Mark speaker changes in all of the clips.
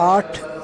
Speaker 1: 8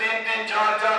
Speaker 2: 3-3, 4-4,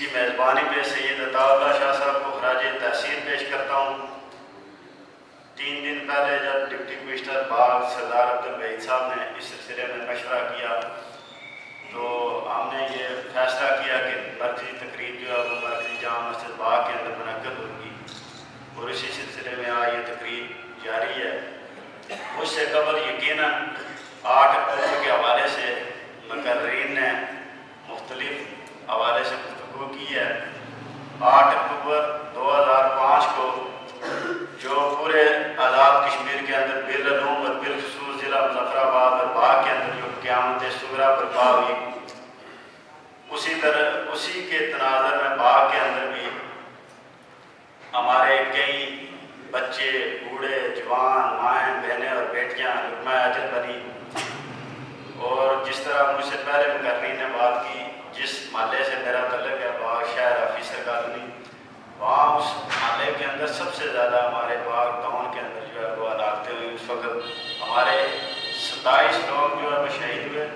Speaker 3: کی میزبانی پہ سید عطا اللہ شاہ صاحب کو خراج تحسین پیش کرتا ہوں۔ 3 دن پہلے جب ڈپٹی کمشنر باغ سردار عبدالوحید صاحب نے اس سلسلے میں مشورہ کیا تو ہم نے یہ فیصلہ کیا کہ مرکزی تقریب جو ہے وہ مرکزی جامع مسجد باغ کے اندر منعقد ہوگی، اور اسی سلسلے میں آج یہ تقریب جاری ہے۔ مجھ سے قبل یقیناً 8 اکتوبر کے حوالے سے مقررین نے مختلف حوالے سے گفتگو کی ہے۔ 8 اکتوبر 2005 کو جو پورے آزاد کشمیر کے اندر بالعموم اور بالخصوص ضلع مظفر آباد اور باغ کے اندر جو قیامت صغریٰ برپا ہوئی، اسی کے تناظر میں باغ کے اندر بھی ہمارے کئی بچے، بوڑھے، جوان، مائیں، بہنیں اور بیٹیاں لقمہ اجل بنی۔ اور جس طرح مجھ سے پہلے مقررین نے بات کی، جس محلے سے میرا تعلق ہے باغ شہر آفیسر کالونی، وہاں اس محلے کے اندر سب سے زیادہ ہمارے باغ ٹاؤن کے اندر جو ہے وہ ہلاکتیں ہوئی۔ اس وقت ہمارے 27 لوگ جو ہے وہ شہید ہوئے،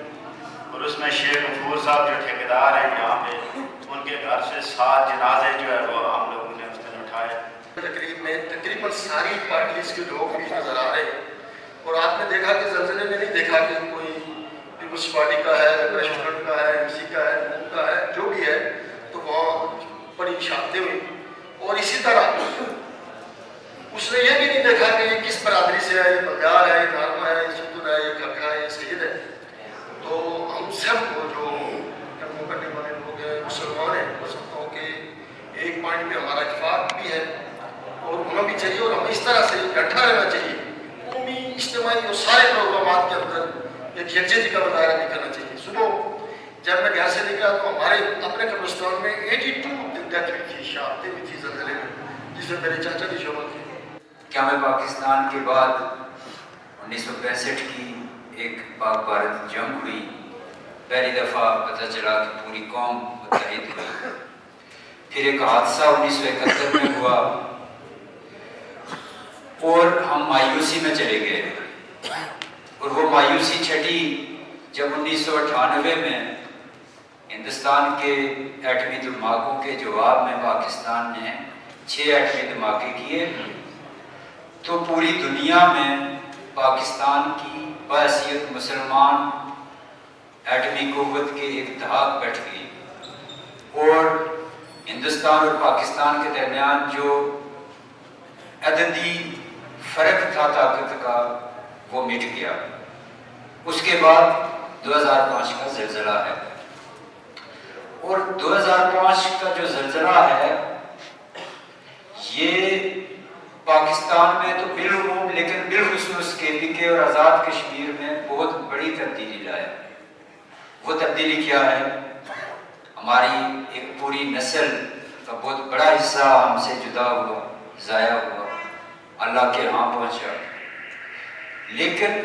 Speaker 3: اور اس میں شیخ غفور صاحب جو ٹھیکیدار ہیں یہاں پہ، ان کے گھر سے 7 جنازے جو ہے وہ ہم لوگوں نے اس دن اٹھائے۔
Speaker 4: تقریب میں تقریباً ساری پارٹیز کے لوگ بھی نظر آ رہے ہیں، اور آپ نے دیکھا کہ زلزلے میں نہیں دیکھا کہ کوئی پیپلز پارٹی کا ہے، نیشنل فرنٹ کا ہے، ایم سی کا ہے، نون کا ہے، جو بھی ہے، تو وہاں بڑی شہادتیں ہوئی۔ اور اسی طرح اس نے یہ بھی نہیں دیکھا کہ یہ کس برادری سے ہے، یہ بلدیار ہے، یہ نارما ہے، یہ سندر ہے، یہ کھرکھا ہے، یہ سید ہے۔ تو ہم سب کو جو کم کرنے والے لوگ ہیں، مسلمان ہیں، میں سمجھتا ہوں کہ ایک پوائنٹ پہ ہمارا اتفاق بھی ہے اور ہونا بھی چاہیے، اور ہمیں اس طرح سے ڈٹا رہنا چاہیے۔ قومی اجتماعی اور سارے پروگرامات کے اندر ایک یکجہتی کا مظاہرہ نہیں کرنا چاہیے۔ صبح جب میں گھر سے نکلا تو ہمارے اپنے قبرستان میں 82 ڈیتھ ہوئی تھی، شہادتیں بھی تھی زلزلے میں، جس میں میرے چاچا کی شہادت تھی۔
Speaker 5: کیا میں پاکستان کے بعد 1965 کی ایک پاک بھارت جنگ ہوئی، پہلی دفعہ پتہ چلا کہ پوری قوم متحد ہوئی، پھر ایک حادثہ 1971 میں ہوا اور ہم مایوسی میں چلے گئے، اور وہ مایوسی چھٹی جب 1998 میں ہندوستان کے ایٹمی دھماکوں کے جواب میں پاکستان نے 6 ایٹمی دھماکے کیے، تو پوری دنیا میں پاکستان کی بحیثیت مسلمان ایٹمی قوت کے ایک دھاک بیٹھ گئی، اور ہندوستان اور پاکستان کے درمیان جو عددی فرق تھا طاقت کا وہ مٹ گیا۔ اس کے بعد 2005 کا زلزلہ ہے، اور 2005 کا جو زلزلہ ہے یہ پاکستان میں تو بالعموم لیکن بالخصوص KPK اور آزاد کشمیر میں بہت بڑی تبدیلی لایا۔ وہ تبدیلی کیا ہے؟ ہماری ایک پوری نسل کا بہت بڑا حصہ ہم سے جدا ہوا، ضائع ہوا، اللہ کے ہاں پہنچا۔ لیکن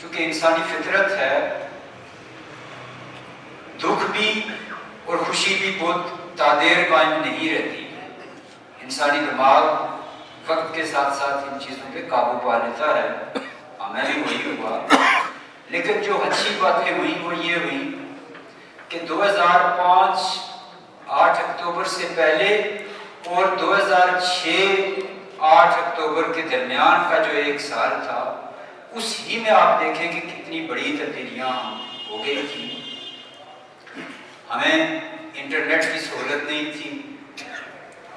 Speaker 5: چونکہ انسانی فطرت ہے، دکھ بھی اور خوشی بھی بہت تعدیر قائم نہیں رہتی۔ انسانی دماغ وقت کے ساتھ ساتھ ان چیزوں پہ قابو پا لیتا ہے، ہمیں بھی وہی ہوا۔ لیکن جو اچھی باتیں ہوئیں وہ یہ ہوئیں کہ 2005 8 اکتوبر سے پہلے اور 2006 8 اکتوبر کے درمیان کا جو ایک سال تھا، اس ہی میں آپ دیکھیں کہ کتنی بڑی تبدیلیاں ہو گئی تھیں۔ ہمیں انٹرنیٹ کی سہولت نہیں تھی،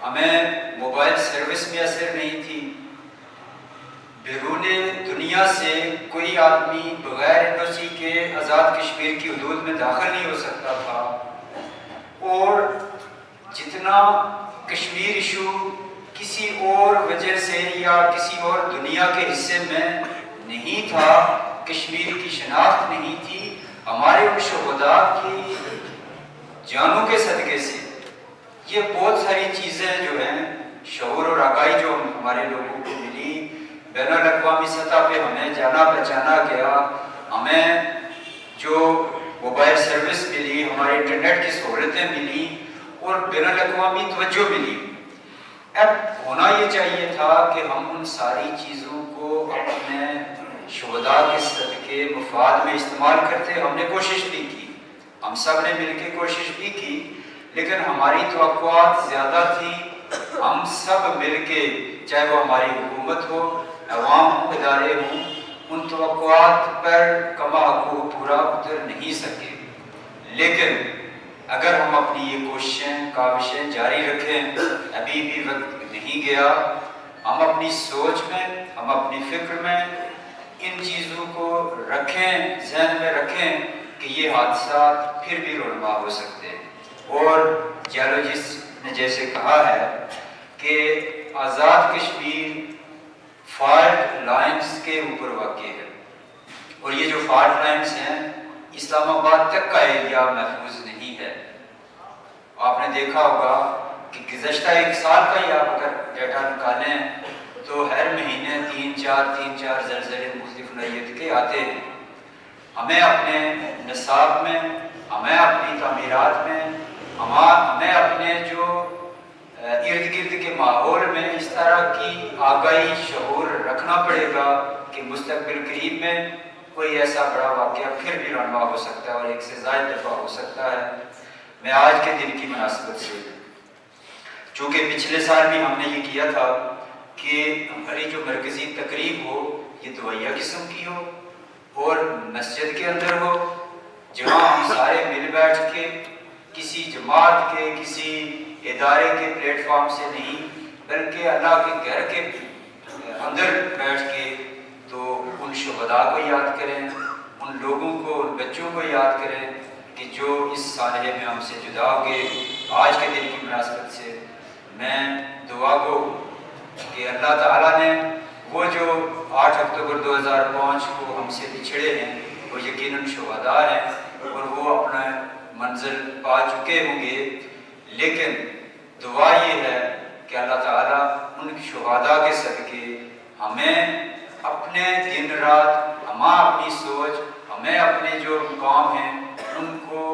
Speaker 5: ہمیں موبائل سروس میں اثر نہیں تھی، بیرون دنیا سے کوئی آدمی بغیر NOC کے آزاد کشمیر کی حدود میں داخل نہیں ہو سکتا تھا، اور جتنا کشمیر ایشو کسی اور وجہ سے یا کسی اور دنیا کے حصے میں نہیں تھا، کشمیر کی شناخت نہیں تھی، ہمارے ان شہداء کی جانوں کے صدقے سے یہ بہت ساری چیزیں جو ہیں شعور اور آگاہی جو ہمارے لوگوں کو ملی، بین الاقوامی سطح پہ ہمیں جانا پہچانا گیا، ہمیں جو موبائل سروس ملی، ہمارے انٹرنیٹ کی سہولتیں ملی اور بین الاقوامی توجہ ملی۔ اب ہونا یہ چاہیے تھا کہ ہم ان ساری چیزوں کو اپنے شہداء کے صدقے مفاد میں استعمال کرتے۔ ہم نے کوشش بھی کی، ہم سب نے مل کے کوشش بھی کی، لیکن ہماری توقعات زیادہ تھی. ہم سب مل کے، چاہے وہ ہماری حکومت ہو، عوام ہو، ادارے ہوں، ان توقعات پر کما حقوق پورا اتر نہیں سکے. لیکن اگر ہم اپنی یہ کوششیں کاوشیں جاری رکھیں، ابھی بھی وقت نہیں گیا. ہم اپنی سوچ میں، ہم اپنی فکر میں ان چیزوں کو رکھیں، ذہن میں رکھیں کہ یہ حادثات پھر بھی رونما ہو سکتے ہیں. اور جیولوجسٹ نے جیسے کہا ہے کہ آزاد کشمیر فالٹ لائنز کے اوپر واقع ہے، اور یہ جو فالٹ لائنز ہیں اسلام آباد تک کا ایریا محفوظ نہیں ہے. آپ نے دیکھا ہوگا کہ گزشتہ 1 سال کا ہی آپ اگر ڈیٹا نکالیں تو ہر مہینے 3-4 زلزلے مختلف نوعیت کے آتے ہیں. ہمیں اپنے نصاب میں، ہمیں اپنی تعمیرات میں، ہمیں اپنے جو ارد گرد کے ماحول میں اس طرح کی آگاہی شعور رکھنا پڑے گا کہ مستقبل قریب میں کوئی ایسا بڑا واقعہ پھر بھی رونما ہو سکتا ہے اور ایک سے زائد دفعہ ہو سکتا ہے. میں آج کے دن کی مناسبت سے، چونکہ پچھلے سال بھی ہم نے یہ کیا تھا کہ ہماری جو مرکزی تقریب ہو یہ دعائیہ قسم کی ہو اور مسجد کے اندر ہو، جہاں ہم سارے مل بیٹھ کے کسی جماعت کے، کسی ادارے کے پلیٹ فارم سے نہیں، بلکہ اللہ کے گھر کے اندر بیٹھ کے تو ان شہداء کو یاد کریں، ان لوگوں کو، ان بچوں کو یاد کریں کہ جو اس سانحے میں ہم سے جدا ہو گئے. آج کے دن کی مناسبت سے میں دعا گو کہ اللہ تعالیٰ نے وہ جو 8 اکتوبر 2005 کو ہم سے بچھڑے ہیں وہ یقیناً شہداء ہیں اور وہ اپنا منزل پا چکے ہوں گے، لیکن دعا یہ ہے کہ اللہ تعالیٰ ان شہداء کے صدقے ہمیں اپنے دن رات، ہمیں اپنی سوچ، ہمیں اپنے جو کام ہیں ان کو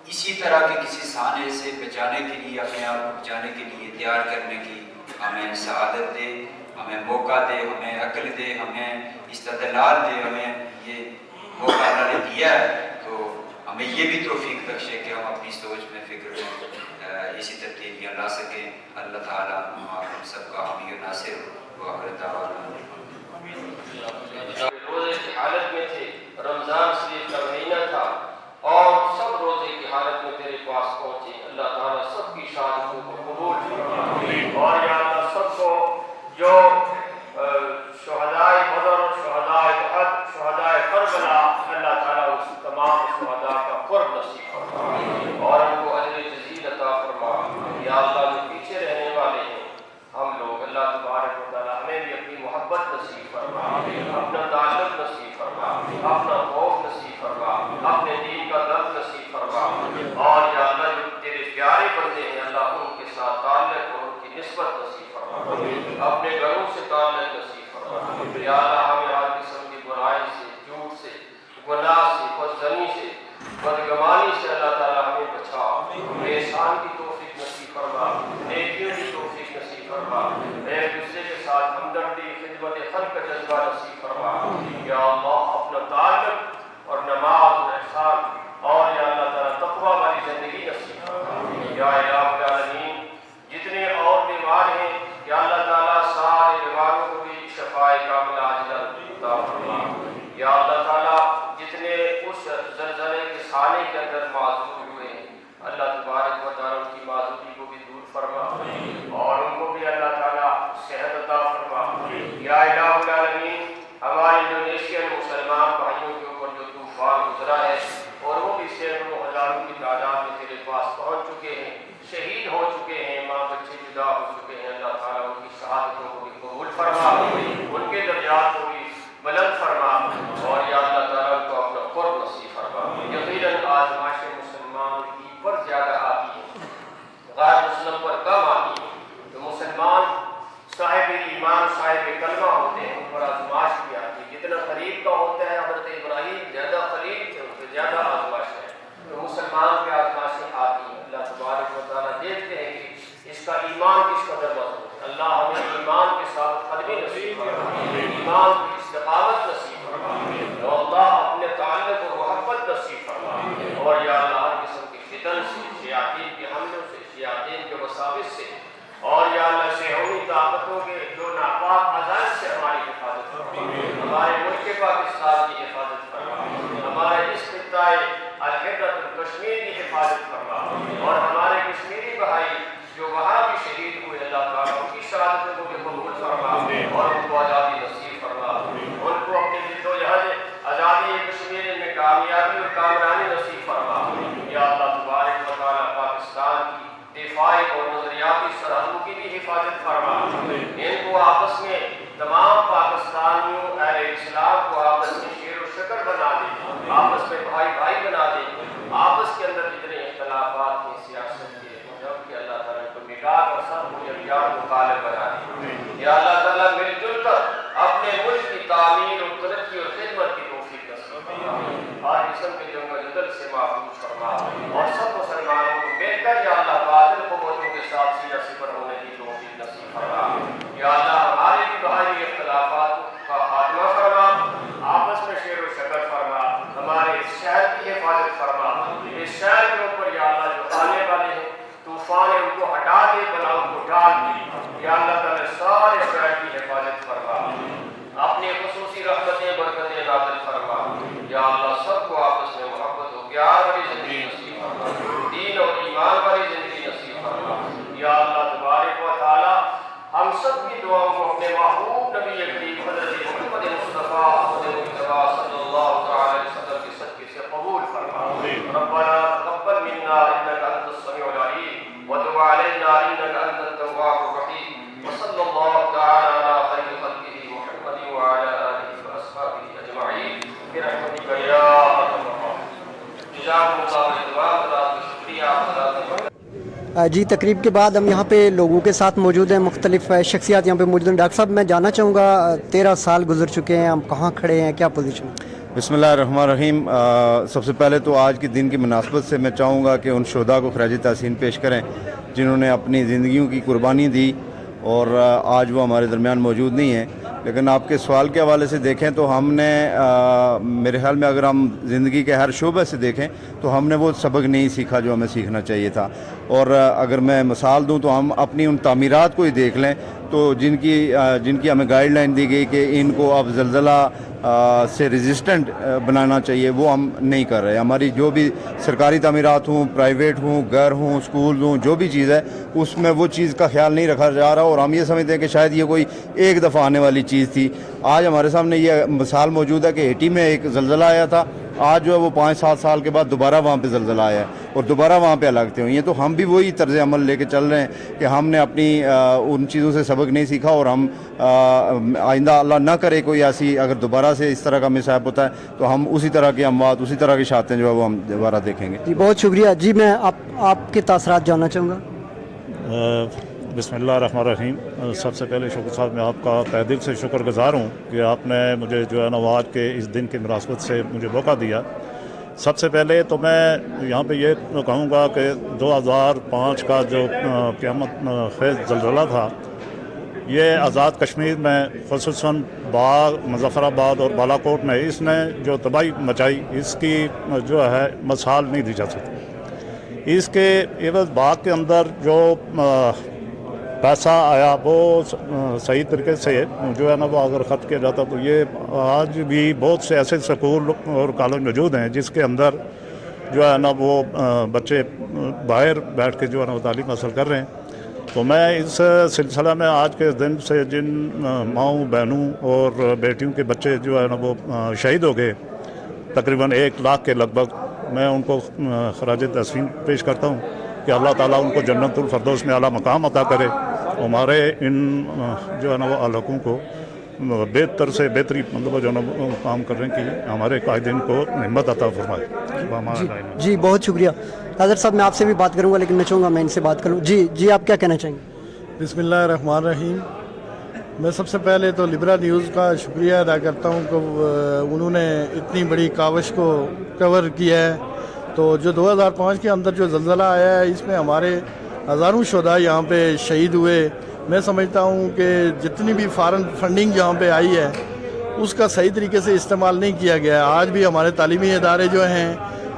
Speaker 5: اسی طرح کے کسی سانے سے بچانے کے لیے، اپنے آپ کو بچانے کے لیے تیار کرنے کی ہمیں سعادت دے، ہمیں موقع دے، ہمیں عقل دے، ہمیں استدلال دے. ہمیں یہ موقع اللہ نے دیا ہے تو ہمیں یہ بھی توفیق بخشے کہ ہم اپنی سوچ میں، فکر میں اسی تبدیلیاں لا سکیں. اللہ تعالیٰ ہم سب کا حامی و ناصر و آخر دعوانا.
Speaker 6: روزے کی حالت میں تھے، رمضان شریف کا مہینہ تھا اور سب روزے کی حالت میں تیرے پاس پہنچے. اللہ تعالیٰ سب کی شہادتوں کو قبول فرما، اور یا اللہ سب کو جو شہدائے بدر، شہدائے احد، شہدائے کربلا، اللہ تعالیٰ اس تمام شہداء کا قرب نصیب فرما اور ان کو اجر جزیل عطا فرما. یا اللہ جو پیچھے رہنے والے ہیں ہم لوگ، اللہ تبارک و تعالیٰ ہمیں بھی اپنی محبت نصیب فرما، اپنا تعلق نصیب فرما، اپنا خوف نصیب فرما، اپنے دین کا درد نصیب فرما. اور یا اللہ جو تیرے پیارے بندے ہیں اللہ ان کے ساتھ تعلق اور ان کی نسبت نصیب فرما، اپنے گھروں سے تعلق نصیب فرما. یا اللہ ہمیں ہر قسم کی برائی سے، جھوٹ سے، گناہ سے، بدزنی سے، بدگمانی سے اللہ تعالیٰ ہمیں بچا. ہمیں احسان کی توفیق نصیب فرما، نیکیوں کی توفیق نصیب فرما، ایک دوسرے کے ساتھ ہمدردی، خدمت خلق کا جذبہ نصیب فرما. یا اللہ اپنا تعلق اور نماز اور احسان اور یا اللہ تعالیٰ تقویٰ والی زندگی نصیب فرما. یا الہ العالمین جتنے اور بیمار ہیں یا اللہ تعالیٰ سارے بیماروں کو بھی شفائے کاملہ عاجلہ عطا فرما. یا اللہ تعالیٰ جتنے اس زلزلے کے سانے کے اندر معذور ہوئے ہیں اللہ تبارک و تعالیٰ ان کی معذوری کو بھی دور فرما اور ان کو بھی اللہ تعالیٰ صحت عطا فرما. یا الہ العالمین ہمارے انڈونیشین مسلمان بھائیوں کے اوپر جو طوفان گزرا ہے اور وہ بھی سینکڑوں ہزاروں کی تعداد میں تیرے پاس پہنچ چکے ہیں، شہید ہو چکے ہیں، ماں بچے جدا ہو چکے ہیں، اللہ تعالیٰ ان کی شہادتوں کو بھی قبول فرما، ان کے درجات کو بھی بلند فرما اور یا اللہ تعالیٰ ان کو اپنا قرب نصیب فرما. یقیناً آزمائش مسلمان کی پر زیادہ آتی ہے، غیر مسلم پر کم آتی ہے. تو مسلمان صاحب ایمان، صاحب کلمہ ہوتے ہیں، ان پر آزمائش بھی آتی ہے. جتنا قریب کا ہوتا ہے حضرت ابراہیم زیادہ قریب تھے، ان سے زیادہ آزمائش ہے. تو مسلمان پہ آزمائشیں آتی ہیں. اللہ تبارک و تعالیٰ دیکھتے ہیں کہ اس کا ایمان کس قدر مضبوط ہے. اللہ ہمیں ایمان کے ساتھ قدمی نصیب فرما، ایمان کی استقامت نصیب فرما. اللہ اپنے تعلق اور محبت نصیب فرما اور یا اللہ ہر قسم کی فتن سے، شیاطین کے حملوں سے، شیاطین کے وساوس سے، اور یا اللہ شہوانی طاقتوں کے جو ناپاک عزائم سے ہماری حفاظت فرما، ہمارے ملک پاکستان کی حفاظت فرما، ہمارے اس خطہ الحرۃ الکشمیر کی حفاظت فرما، اور ہمارے کشمیری بھائی جو وہاں بھی شہید ہوئے اللہ تعالیٰ ان کی شہادتوں کو بھی قبول فرما اور ان کو آزادی نصیب فرما، ان کو اپنی جدوجہد آزادی کشمیر میں کامیابی اور کامرانی نصیب فرما۔ یا اللہ تبارک و تعالیٰ پاکستان کی دفاعی اور نظریاتی سرحدوں کی بھی حفاظت فرما، ان کو آپس میں تمام پاکستانیوں اہل اسلام کو آپس میں شیر و شکر بنا دے، آپس میں بھائی بھائی بنا دے، آپس کے اندر جتنے اختلافات ہیں سیاست کے مذہب کے اللہ تعالیٰ کو نکال اور سب کو یکجا کو غالب بنا دے۔ یا اللہ تعالیٰ مل جل کر اپنے ملک کی تعمیر اور ترقی اور خدمت کی توفیق نصیب فرما، ہر قسم کے جنگ و جدل سے محفوظ فرما، اور سب مسلمانوں کو مل کر یا اللہ باطل قوتوں کے ساتھ سیدھا سپر ہونے کی توفیق نصیب فرما۔ یا اللہ ہمارے بھی باہری اختلافات کا خاتمہ فرما، آپس میں شیر و شکر فرما، ہمارے اس شہر کی حفاظت فرما، اس شہر کے اوپر یا اللہ جو آنے والے ہیں طوفان ان کو ہٹا دے، بلاؤ کو ڈال دے۔ یا اللہ تعالیٰ سارے شہر کی حفاظت فرما، اپنی خصوصی رحمتیں برکتیں نازل فرما۔ یا اللہ سب کو آپس میں محبت و پیار والی زندگی نصیب فرما، دین اور ایمان والی زندگی نصیب فرما۔ یا اللہ تبارک و تعالیٰ ہم سب کی دعاؤں کو اپنے محبوب نبی کریم حضرت محمد مصطفیٰ صلی اللہ تعالی علیہ وسلم کے صدقے سے قبول فرما۔ ربنا تقبل منا انك انت السميع العليم وتب علينا انك انت التواب الرحيم، وصلى الله تعالى على خير خلقه محمد وعلى اله واصحابه اجمعين برحمتك يا ارحم الراحمين۔ جزاكم الله خيرا، شکریہ حضرات۔
Speaker 1: جی تقریب کے بعد ہم یہاں پہ لوگوں کے ساتھ موجود ہیں، مختلف شخصیات یہاں پہ موجود ہیں۔ ڈاکٹر صاحب میں جاننا چاہوں گا 13 سال گزر چکے ہیں، ہم کہاں کھڑے ہیں، کیا پوزیشن؟
Speaker 7: بسم اللہ الرحمن الرحیم۔ سب سے پہلے تو آج کے دن کی مناسبت سے میں چاہوں گا کہ ان شہداء کو خراج تحسین پیش کریں جنہوں نے اپنی زندگیوں کی قربانی دی اور آج وہ ہمارے درمیان موجود نہیں ہیں۔ لیکن آپ کے سوال کے حوالے سے دیکھیں تو ہم نے میرے خیال میں اگر ہم زندگی کے ہر شعبے سے دیکھیں تو ہم نے وہ سبق نہیں سیکھا جو ہمیں سیکھنا چاہیے تھا۔ اور اگر میں مثال دوں تو ہم اپنی ان تعمیرات کو ہی دیکھ لیں تو جن کی ہمیں گائیڈ لائن دی گئی کہ ان کو اب زلزلہ سے ریزسٹنٹ بنانا چاہیے، وہ ہم نہیں کر رہے۔ ہماری جو بھی سرکاری تعمیرات ہوں، پرائیویٹ ہوں، گھر ہوں، سکول ہوں، جو بھی چیز ہے اس میں وہ چیز کا خیال نہیں رکھا جا رہا، اور ہم یہ سمجھتے ہیں کہ شاید یہ کوئی ایک دفعہ آنے والی چیز تھی۔ آج ہمارے سامنے یہ مثال موجود ہے کہ ہیٹی میں ایک زلزلہ آیا تھا، آج جو ہے وہ 5-7 سال کے بعد دوبارہ وہاں پہ زلزلہ آیا ہے اور دوبارہ وہاں پہ ہلاکتیں ہوئی ہیں۔ تو ہم بھی وہی طرز عمل لے کے چل رہے ہیں کہ ہم نے اپنی ان چیزوں سے سبق نہیں سیکھا، اور ہم آئندہ اللہ نہ کرے کوئی ایسی اگر دوبارہ سے اس طرح کا مصائب ہوتا ہے تو ہم اسی طرح کے اموات، اسی طرح کی شہادتیں جو ہے وہ ہم دوبارہ دیکھیں گے۔
Speaker 1: جی بہت شکریہ۔ جی میں آپ کے تاثرات جاننا چاہوں گا۔
Speaker 8: بسم اللہ الرحمن الرحیم۔ سب سے پہلے شکر صاحب میں آپ کا تہ دل سے شکر گزار ہوں کہ آپ نے مجھے جو ہے نا آج کے اس دن کی مناسبت سے مجھے موقع دیا۔ سب سے پہلے تو میں یہاں پہ یہ کہوں گا کہ 2005 کا جو قیامت خیز زلزلہ تھا، یہ آزاد کشمیر میں خصوصاً باغ، مظفر آباد اور بالا کوٹ میں اس نے جو تباہی مچائی اس کی جو ہے مثال نہیں دی جا سکتی۔ اس کے عوض باغ کے اندر جو پیسہ آیا وہ صحیح طریقے سے جو ہے نا وہ اگر خرچ کیا جاتا تو یہ آج بھی بہت سے ایسے سکول اور کالج موجود ہیں جس کے اندر جو ہے نا وہ بچے باہر بیٹھ کے جو ہے نا وہ تعلیم حاصل کر رہے ہیں۔ تو میں اس سلسلہ میں آج کے دن سے جن ماؤں، بہنوں اور بیٹیوں کے بچے جو ہے نا وہ شہید ہو گئے تقریباً 1 لاکھ کے لگ بھگ، میں ان کو خراج تحسین پیش کرتا ہوں کہ اللہ تعالیٰ ان کو جنت الفردوس میں اعلیٰ مقام عطا کرے، ہمارے ان جو ہے نا وہ علاقوں کو بہتر سے بہتری مطلب جو ہے نا کام کرنے کی ہمارے قائدین کو ہمت عطا فرمائے۔
Speaker 1: جی بہت شکریہ۔ حضرت صاحب میں آپ سے بھی بات کروں گا لیکن میں چاہوں گا میں ان سے بات کروں۔ جی آپ کیا کہنا چاہیں گے؟
Speaker 9: بسم اللہ الرحمن الرحیم۔ میں سب سے پہلے تو لبرا نیوز کا شکریہ ادا کرتا ہوں کہ انہوں نے اتنی بڑی کاوش کو کور کیا ہے۔ تو جو 2005 کے اندر جو زلزلہ آیا ہے اس میں ہمارے ہزاروں شہداء یہاں پہ شہید ہوئے۔ میں سمجھتا ہوں کہ جتنی بھی فارن فنڈنگ یہاں پہ آئی ہے اس کا صحیح طریقے سے استعمال نہیں کیا گیا ہے۔ آج بھی ہمارے تعلیمی ادارے جو ہیں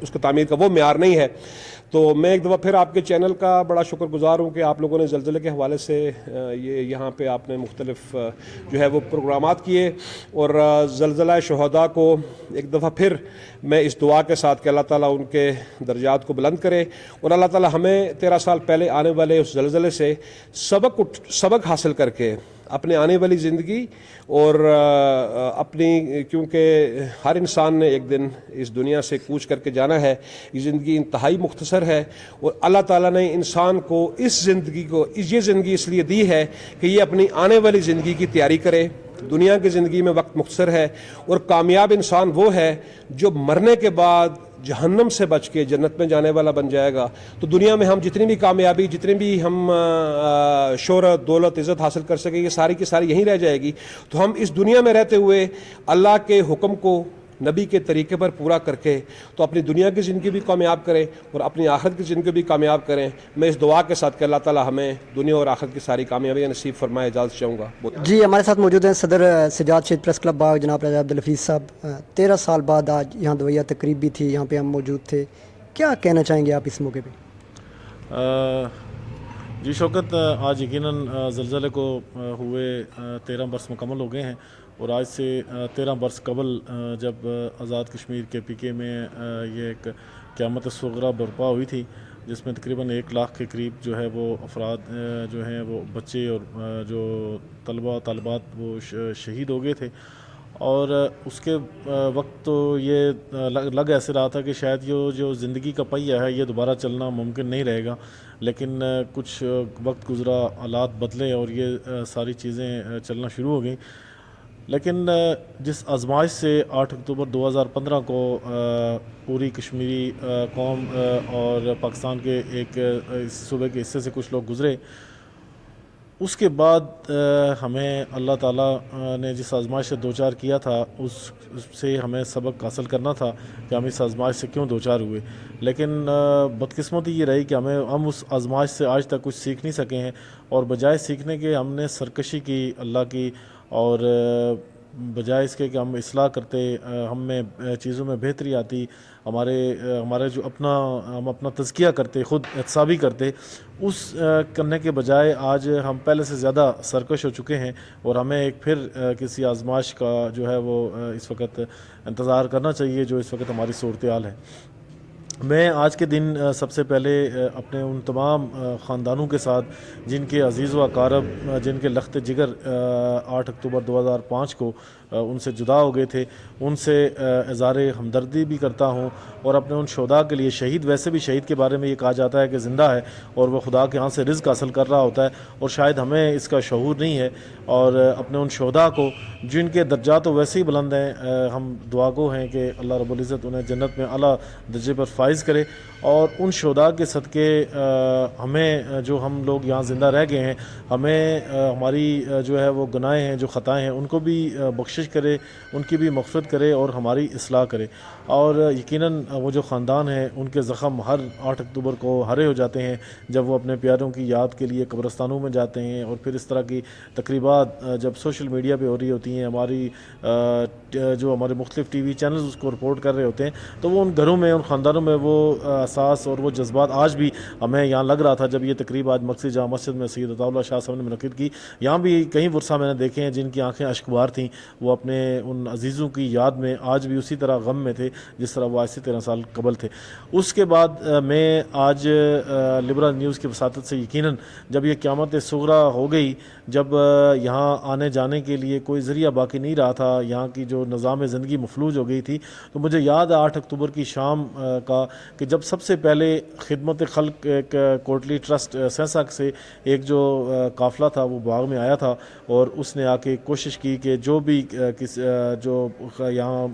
Speaker 10: اس کو تعمیر کا وہ معیار نہیں ہے. تو میں ایک دفعہ پھر آپ کے چینل کا بڑا شکر گزار ہوں کہ آپ لوگوں نے زلزلے کے حوالے سے یہاں پہ آپ نے مختلف جو ہے وہ پروگرامات کیے, اور زلزلہ شہداء کو ایک دفعہ پھر میں اس دعا کے ساتھ کہ اللہ تعالیٰ ان کے درجات کو بلند کرے, اور اللہ تعالیٰ ہمیں 13 سال پہلے آنے والے اس زلزلے سے سبق حاصل کر کے اپنے آنے والی زندگی اور اپنی, کیونکہ ہر انسان نے ایک دن اس دنیا سے کوچ کر کے جانا ہے, یہ زندگی انتہائی مختصر ہے, اور اللہ تعالیٰ نے انسان کو یہ زندگی اس لیے دی ہے کہ یہ اپنی آنے والی زندگی کی تیاری کرے. دنیا کی زندگی میں وقت مختصر ہے, اور کامیاب انسان وہ ہے جو مرنے کے بعد جہنم سے بچ کے جنت میں جانے والا بن جائے گا. تو دنیا میں ہم جتنی بھی کامیابی, جتنی بھی ہم شہرت, دولت, عزت حاصل کر سکیں, یہ ساری کی ساری یہیں رہ جائے گی. تو ہم اس دنیا میں رہتے ہوئے اللہ کے حکم کو نبی کے طریقے پر پورا کر کے تو اپنی دنیا کی زندگی بھی کامیاب کریں اور اپنی آخرت کی زندگی بھی کامیاب کریں. میں اس دعا کے ساتھ کہ اللہ تعالیٰ ہمیں دنیا اور آخرت کی ساری کامیابیاں نصیب فرمائے. اجازت چاہوں گا.
Speaker 1: جی, ہمارے ساتھ موجود ہیں صدر سجاد شہید پریس کلب باغ جناب رضا عبدالحفیظ صاحب. 13 سال بعد آج یہاں دویہ تقریب بھی تھی, یہاں پہ ہم موجود تھے. کیا کہنا چاہیں گے آپ اس موقع پہ؟
Speaker 11: جی شوکت, آج یقیناً زلزلے کو ہوئے 13 برس مکمل ہو گئے ہیں, اور آج سے 13 برس قبل جب آزاد کشمیر کے PK میں یہ ایک قیامت صغریٰ برپا ہوئی تھی, جس میں تقریباً 1 لاکھ کے قریب جو ہے وہ افراد جو ہیں وہ بچے اور جو طلبہ طالبات وہ شہید ہو گئے تھے. اور اس کے وقت تو یہ لگ ایسے رہا تھا کہ شاید یہ جو زندگی کا پہیہ ہے یہ دوبارہ چلنا ممکن نہیں رہے گا, لیکن کچھ وقت گزرا, حالات بدلے اور یہ ساری چیزیں چلنا شروع ہو گئیں. لیکن جس آزمائش سے 8 اکتوبر 2015 کو پوری کشمیری قوم اور پاکستان کے ایک صوبے کے حصے سے کچھ لوگ گزرے, اس کے بعد ہمیں اللہ تعالیٰ نے جس آزمائش سے دوچار کیا تھا اس سے ہمیں سبق حاصل کرنا تھا کہ ہم اس آزمائش سے کیوں دوچار ہوئے. لیکن بدقسمتی یہ رہی کہ ہم اس آزمائش سے آج تک کچھ سیکھ نہیں سکے ہیں, اور بجائے سیکھنے کے ہم نے سرکشی کی اللہ کی, اور بجائے اس کے کہ ہم اصلاح کرتے, ہم میں چیزوں میں بہتری آتی, ہمارے جو ہم اپنا تزکیہ کرتے, خود احتسابی کرتے, اس کرنے کے بجائے آج ہم پہلے سے زیادہ سرکش ہو چکے ہیں, اور ہمیں ایک پھر کسی آزمائش کا جو ہے وہ اس وقت انتظار کرنا چاہیے جو اس وقت ہماری صورتحال ہے. میں آج کے دن سب سے پہلے اپنے ان تمام خاندانوں کے ساتھ جن کے عزیز و اقارب, جن کے لخت جگر 8 اکتوبر 2005 کو ان سے جدا ہو گئے تھے, ان سے اظہار ہمدردی بھی کرتا ہوں, اور اپنے ان شہداء کے لیے, شہید ویسے بھی شہید کے بارے میں یہ کہا جاتا ہے کہ زندہ ہے اور وہ خدا کے ہاں سے رزق حاصل کر رہا ہوتا ہے, اور شاید ہمیں اس کا شعور نہیں ہے, اور اپنے ان شہداء کو جن کے درجات تو ویسے ہی بلند ہیں, ہم دعا گو ہیں کہ اللہ رب العزت انہیں جنت میں اعلیٰ درجے پر فائز کرے, اور ان شہداء کے صدقے ہمیں جو ہم لوگ یہاں زندہ رہ گئے ہیں, ہمیں ہماری جو ہے وہ گناہیں ہیں, جو خطائیں ہیں, ان کو بھی بخشش کرے, ان کی بھی مغفرت کرے اور ہماری اصلاح کرے. اور یقیناً وہ جو خاندان ہیں ان کے زخم ہر 8 اکتوبر کو ہرے ہو جاتے ہیں جب وہ اپنے پیاروں کی یاد کے لیے قبرستانوں میں جاتے ہیں, اور پھر اس طرح کی تقریبات جب سوشل میڈیا پہ ہو رہی ہوتی ہیں, ہماری جو ہمارے مختلف ٹی وی چینلز اس کو رپورٹ کر رہے ہوتے ہیں, تو وہ ان گھروں میں, ان خاندانوں میں وہ احساس اور وہ جذبات آج بھی ہمیں یہاں لگ رہا تھا جب یہ تقریب آج مرکزی جامع مسجد میں سید عطا اللہ شاہ صاحب نے منعقد کی. یہاں بھی کئی ورثہ میں نے دیکھے ہیں جن کی آنکھیں اشکبار تھیں, وہ اپنے ان عزیزوں کی یاد میں آج بھی اسی طرح غم میں تھے جس طرح وہ آج سے 13 سال قبل تھے. اس کے بعد میں آج لبرل نیوز کی وساطت سے یقیناً جب یہ قیامت صغریٰ ہو گئی, جب یہاں آنے جانے کے لیے کوئی ذریعہ باقی نہیں رہا تھا, یہاں کی جو نظام زندگی مفلوج ہو گئی تھی, تو مجھے یاد ہے 8 اکتوبر کی شام کا کہ جب سب سے پہلے خدمت خلق ایک کوٹلی ٹرسٹ سینسا سے ایک جو قافلہ تھا وہ باغ میں آیا تھا, اور اس نے آ کے کوشش کی کہ جو بھی جو یہاں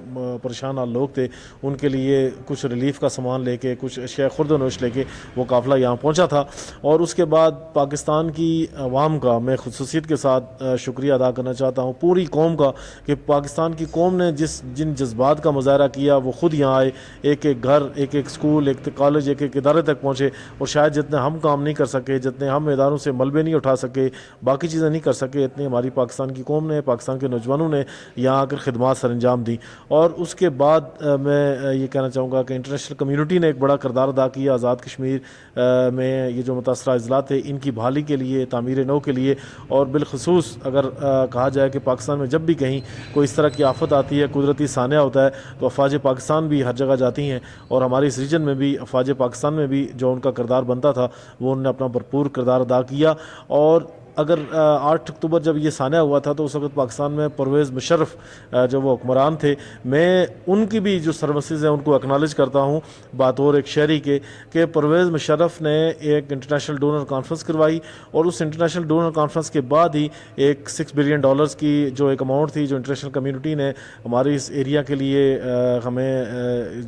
Speaker 11: پریشان حال لوگ تھے ان کے لیے کچھ ریلیف کا سامان لے کے, کچھ اشیاء خرد و نوش لے کے وہ قافلہ یہاں پہنچا تھا. اور اس کے بعد پاکستان کی عوام کا میں خصوصیت کے ساتھ شکریہ ادا کرنا چاہتا ہوں, پوری قوم کا, کہ پاکستان کی قوم نے جن جذبات کا مظاہرہ کیا وہ خود یہاں آئے, ایک ایک گھر, ایک ایک اسکول, ایک کالج, ایک ایک ادارے تک پہنچے, اور شاید جتنے ہم کام نہیں کر سکے, جتنے ہم اداروں سے ملبے نہیں اٹھا سکے, باقی چیزیں نہیں کر سکے, اتنے ہماری پاکستان کی قوم نے, پاکستان کے نوجوانوں نے یہاں آ کر خدمات سر انجام دیں. اور اس کے بعد میں یہ کہنا چاہوں گا کہ انٹرنیشنل کمیونٹی نے ایک بڑا کردار ادا کیا آزاد کشمیر میں. یہ جو متاثرہ اضلاع تھے ان کی بحالی کے لیے, تعمیر نو کے لیے, اور بالخصوص اگر کہا جائے کہ پاکستان میں جب بھی کہیں کوئی اس طرح کی آفت آتی ہے, قدرتی سانحہ ہوتا ہے, تو افواج پاکستان بھی ہر جگہ جاتی ہیں. اور ہمارے اس ریجن میں بھی افواج پاکستان میں بھی جو ان کا کردار بنتا تھا وہ انہوں نے اپنا بھرپور کردار ادا کیا. اور اگر 8 اکتوبر جب یہ سانحہ ہوا تھا تو اس وقت پاکستان میں پرویز مشرف جو وہ حکمران تھے, میں ان کی بھی جو سروسز ہیں ان کو اکنالج کرتا ہوں بطور ایک شہری کے, کہ پرویز مشرف نے ایک انٹرنیشنل ڈونر کانفرنس کروائی, اور اس انٹرنیشنل ڈونر کانفرنس کے بعد ہی ایک $6 بلین کی جو ایک اماؤنٹ تھی جو انٹرنیشنل کمیونٹی نے ہماری اس ایریا کے لیے ہمیں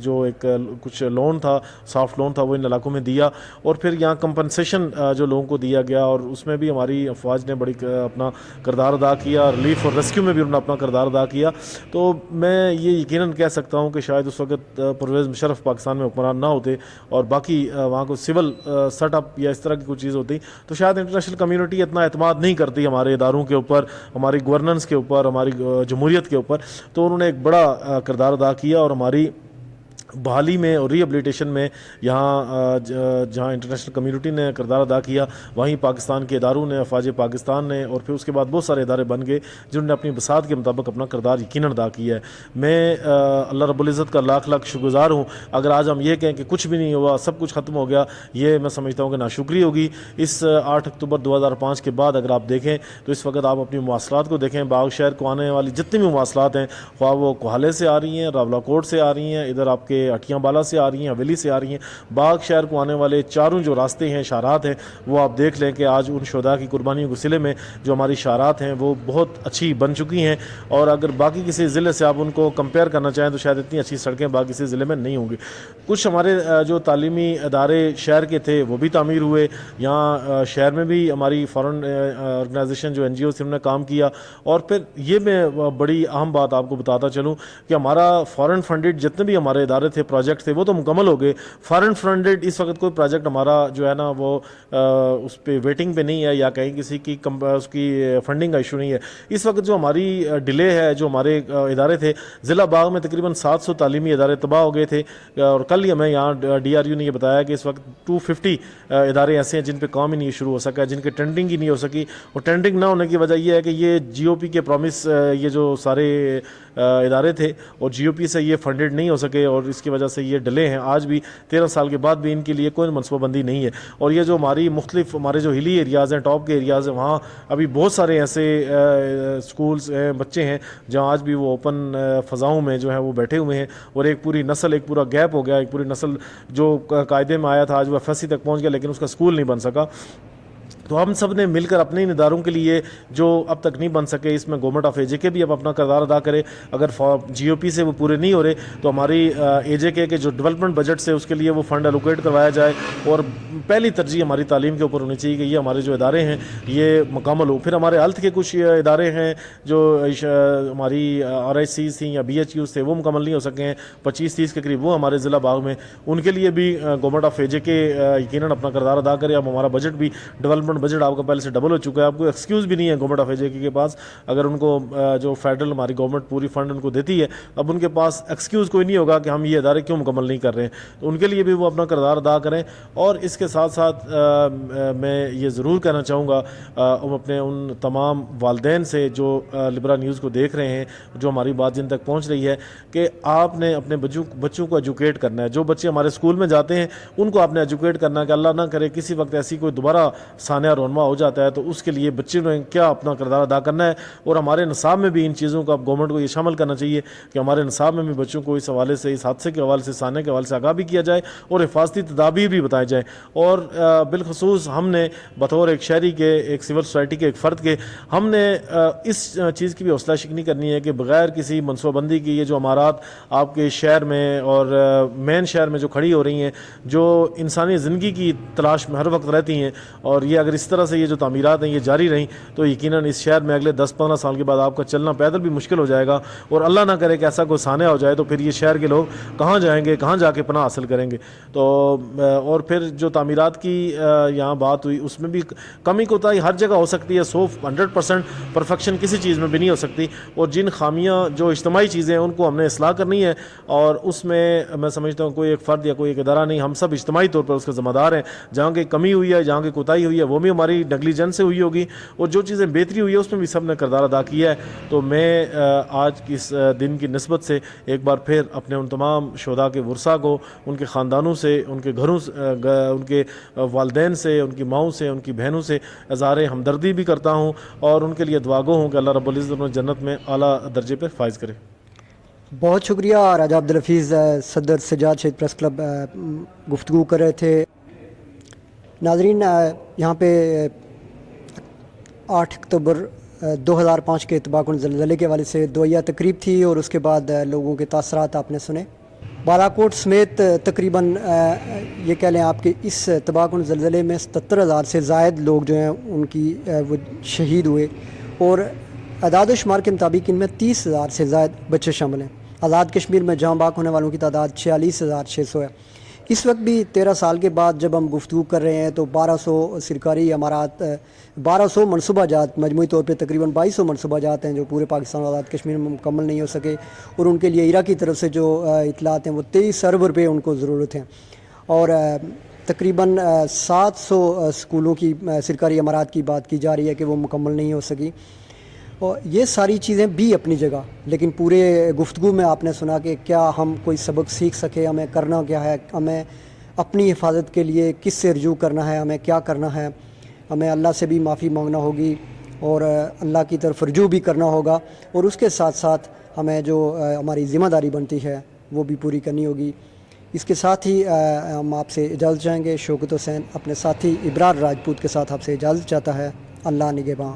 Speaker 11: جو ایک کچھ لون تھا, سافٹ لون تھا, وہ ان علاقوں میں دیا. اور پھر یہاں کمپنسیشن جو لوگوں کو دیا گیا, اور اس میں بھی ہماری افواج نے بڑی اپنا کردار ادا کیا, ریلیف اور ریسکیو میں بھی انہوں نے اپنا کردار ادا کیا. تو میں یہ یقیناً کہہ سکتا ہوں کہ شاید اس وقت پرویز مشرف پاکستان میں حکمران نہ ہوتے اور باقی وہاں کو سول سیٹ اپ یا اس طرح کی کوئی چیز ہوتی, تو شاید انٹرنیشنل کمیونٹی اتنا اعتماد نہیں کرتی ہمارے اداروں کے اوپر, ہماری گورننس کے اوپر, ہماری جمہوریت کے اوپر. تو انہوں نے ایک بڑا کردار ادا کیا, اور ہماری بحالی میں اور ری ایبلیٹیشن میں یہاں جہاں انٹرنیشنل کمیونٹی نے کردار ادا کیا, وہیں پاکستان کے اداروں نے, افواج پاکستان نے, اور پھر اس کے بعد بہت سارے ادارے بن گئے جنہوں نے اپنی بساط کے مطابق اپنا کردار یقیناً ادا کیا ہے. میں اللہ رب العزت کا لاکھ لاکھ شکر گزار ہوں. اگر آج ہم یہ کہیں کہ کچھ بھی نہیں ہوا, سب کچھ ختم ہو گیا, یہ میں سمجھتا ہوں کہ ناشکری ہوگی. اس 8 اکتوبر 2005 کے بعد اگر آپ دیکھیں تو اس وقت آپ اپنی مواصلات کو دیکھیں, باغ شہر کو آنے والی جتنی بھی مواصلات ہیں, خواہ وہ کوہالے سے آ رہی ہیں, راولا کوٹ سے آ رہی ہیں, ادھر آپ کے اٹھیاں بالا سے آ رہی ہیں, حویلی سے آ رہی ہیں, باغ شہر کو آنے والے چاروں جو راستے ہیں, شاہراہات ہیں, وہ آپ دیکھ لیں کہ آج ان شہداء کی قربانیوں کے صلے میں جو ہماری شاہراہات ہیں وہ بہت اچھی بن چکی ہیں. اور اگر باقی کسی ضلع سے آپ ان کو کمپیئر کرنا چاہیں تو شاید اتنی اچھی سڑکیں باقی کسی ضلع میں نہیں ہوں گی. کچھ ہمارے جو تعلیمی ادارے شہر کے تھے وہ بھی تعمیر ہوئے. یہاں شہر میں بھی ہماری فارن آرگنائزیشن جو NGOs تھے انہوں نے کام کیا. اور پھر یہ میں بڑی اہم بات آپ کو بتاتا چلوں کہ ہمارا فارن فنڈڈ جتنے بھی ہمارے ادارے تھے, پروجیکٹ تھے, وہ تو مکمل ہو گئے. فارن فنڈڈ اس وقت کوئی پروجیکٹ ہمارا جو ہے نا وہ اس پہ ویٹنگ پہ نہیں ہے, یا کہیں کسی کی اس کی فنڈنگ کا ایشو نہیں ہے. اس وقت جو ہماری ڈیلے ہے, جو ہمارے ادارے تھے, ضلع باغ میں تقریباً 700 تعلیمی ادارے تباہ ہو گئے تھے. اور کل ہی ہمیں یہاں DRU نے یہ بتایا کہ اس وقت 250 ادارے ایسے ہیں جن پہ کام ہی نہیں شروع ہو سکا, جن کے ٹینڈنگ ہی نہیں ہو سکی. اور ٹینڈنگ نہ ہونے کی وجہ یہ ہے کہ یہ GOP کے پرومس, یہ جو سارے ادارے تھے اور GOP سے یہ فنڈڈ نہیں ہو سکے, اور اس کی وجہ سے یہ ڈلے ہیں. آج بھی 13 سال کے بعد بھی ان کے لیے کوئی منصوبہ بندی نہیں ہے. اور یہ جو ہماری مختلف ہمارے جو ہلی ایریاز ہیں, ٹاپ کے ایریاز ہیں, وہاں ابھی بہت سارے ایسے سکولز ہیں, بچے ہیں جہاں آج بھی وہ اوپن فضاؤں میں جو ہے وہ بیٹھے ہوئے ہیں. اور ایک پوری نسل, ایک پورا گیپ ہو گیا, ایک پوری نسل جو قاعدے میں آیا تھا آج وہ FSC تک پہنچ گیا, لیکن اس کا اسکول نہیں بن سکا. تو ہم سب نے مل کر اپنے ان اداروں کے لیے جو اب تک نہیں بن سکے, اس میں گورنمنٹ آف AJK بھی اب اپنا کردار ادا کرے. اگر GOP سے وہ پورے نہیں ہو رہے تو ہماری AJK کے جو ڈیولپمنٹ بجٹ سے اس کے لیے وہ فنڈ الوکیٹ کروایا جائے. اور پہلی ترجیح ہماری تعلیم کے اوپر ہونی چاہیے کہ یہ ہمارے جو ادارے ہیں یہ مکمل ہو. پھر ہمارے ہیلتھ کے کچھ ادارے ہیں جو ہماری RICs تھیں یا BHUs تھے, وہ مکمل نہیں ہو سکے ہیں, 25-30 کے قریب, وہ ہمارے ضلع باغ میں. ان کے لیے بھی گورنمنٹ آف AJK یقیناً اپنا کردار ادا کرے. اب ہمارا بجٹ بھی, ڈیولپمنٹ بجٹ آپ کا پہلے سے ڈبل ہو چکا ہے. آپ کو ایکسکیوز بھی نہیں ہے گورنمنٹ آف AJK کے پاس, اگر ان کو جو فیڈرل ہماری گورنمنٹ پوری فنڈ ان کو دیتی ہے, اب ان کے پاس ایکسکیوز کوئی نہیں ہوگا کہ ہم یہ ادارے کیوں مکمل نہیں کر رہے ہیں. تو ان کے لیے بھی وہ اپنا کردار ادا کریں. اور اس کے ساتھ ساتھ میں یہ ضرور کہنا چاہوں گا اپنے ان تمام والدین سے جو لبرا نیوز کو دیکھ رہے ہیں, جو ہماری بات جن تک پہنچ رہی ہے, کہ آپ نے اپنے بچوں کو ایجوکیٹ کرنا ہے. جو بچے ہمارے اسکول میں جاتے ہیں ان کو آپ نے ایجوکیٹ کرنا ہے کہ اللہ نہ کرے کسی وقت ایسی کوئی دوبارہ سانحہ رونما ہو جاتا ہے تو اس کے لیے بچے نے کیا اپنا کردار ادا کرنا ہے. اور ہمارے نصاب میں بھی ان چیزوں کو اب گورنمنٹ کو یہ شامل کرنا چاہیے کہ ہمارے نصاب میں بھی بچوں کو اس حوالے سے, اس حادثے کے حوالے سے, سانحے کے حوالے سے آگاہ بھی کیا جائے اور حفاظتی تدابیر بھی بتائے جائیں. اور بالخصوص ہم نے بطور ایک شہری کے, ایک سول سوسائٹی کے, ایک فرد کے, ہم نے اس چیز کی بھی حوصلہ شکنی کرنی ہے کہ بغیر کسی منصوبہ بندی کی یہ جو عمارات آپ کے شہر میں اور مین شہر میں جو کھڑی ہو رہی ہیں, جو انسانی زندگی کی تلاش میں ہر وقت رہتی ہیں, اور یہ اگر اگر اس طرح سے یہ جو تعمیرات ہیں یہ جاری رہیں تو یقیناً اس شہر میں اگلے 10-15 سال کے بعد آپ کا چلنا پیدل بھی مشکل ہو جائے گا، اور اللہ نہ کرے کہ ایسا کوئی سانحہ ہو جائے تو پھر یہ شہر کے لوگ کہاں جائیں گے، کہاں جا کے پناہ حاصل کریں گے۔ تو اور پھر جو تعمیرات کی یہاں بات ہوئی اس میں بھی کمی کوتاہی ہر جگہ ہو سکتی ہے، 100% پرفیکشن کسی چیز میں بھی نہیں ہو سکتی، اور جن خامیاں جو اجتماعی چیزیں ہیں ان کو ہم نے اصلاح کرنی ہے، اور اس میں میں سمجھتا ہوں کوئی ایک فرد یا کوئی ایک ادارہ نہیں، ہم سب اجتماعی طور پر اس کے ذمہ دار ہیں۔ جہاں کی کمی ہوئی ہے، جہاں کی کوتاہی ہوئی ہے وہ بھی ہماری نیگلیجنس سے ہوئی ہوگی، اور جو چیزیں بہتری ہوئی ہے اس میں بھی سب نے کردار ادا کیا ہے۔ تو میں آج کی اس دن کی نسبت سے ایک بار پھر اپنے ان تمام شہداء کے ورثاء کو، ان کے خاندانوں سے، ان کے گھروں سے، ان کے والدین سے، ان کی ماؤں سے، ان کی بہنوں سے اظہار ہمدردی بھی کرتا ہوں، اور ان کے لیے دعا گو ہوں کہ اللہ رب العزت انہیں جنت میں اعلیٰ درجے پر فائز کرے۔
Speaker 1: بہت شکریہ راجہ عبدالحفیظ، صدر سجاد شہید پریس کلب گفتگو کر رہے تھے۔ ناظرین، یہاں پہ 8 اکتوبر 2005 کے اتباع زلزلے کے حوالے سے دعائیہ تقریب تھی، اور اس کے بعد لوگوں کے تاثرات آپ نے سنے۔ بالاکوٹ سمیت تقریباً یہ کہہ لیں آپ کہ اس اتباع زلزلے میں 77,000 سے زائد لوگ جو ہیں ان کی وہ شہید ہوئے، اور اعداد و شمار کے مطابق ان میں 30,000 سے زائد بچے شامل ہیں۔ آزاد کشمیر میں جاں باک ہونے والوں کی تعداد 46,600 ہے۔ اس وقت بھی 13 سال کے بعد جب ہم گفتگو کر رہے ہیں تو 1200 سرکاری امارات، 1200 منصوبہ جات، مجموعی طور پہ تقریباً 2200 منصوبہ جات ہیں جو پورے پاکستان اور آزاد کشمیر میں مکمل نہیں ہو سکے، اور ان کے لیے ایرا کی طرف سے جو اطلاعات ہیں وہ 23 ارب روپے ان کو ضرورت ہیں، اور تقریباً 700 اسکولوں کی سرکاری امارات کی بات کی جا رہی ہے کہ وہ مکمل نہیں ہو سکی۔ اور یہ ساری چیزیں بھی اپنی جگہ، لیکن پورے گفتگو میں آپ نے سنا کہ کیا ہم کوئی سبق سیکھ سکے، ہمیں کرنا کیا ہے، ہمیں اپنی حفاظت کے لیے کس سے رجوع کرنا ہے، ہمیں کیا کرنا ہے، ہمیں اللہ سے بھی معافی مانگنا ہوگی اور اللہ کی طرف رجوع بھی کرنا ہوگا، اور اس کے ساتھ ساتھ ہمیں جو ہماری ذمہ داری بنتی ہے وہ بھی پوری کرنی ہوگی۔ اس کے ساتھ ہی ہم آپ سے اجازت چاہیں گے۔ شوکت حسین اپنے ساتھی ابرار راجپوت کے ساتھ آپ سے اجازت چاہتا ہے۔ اللہ نگہباں۔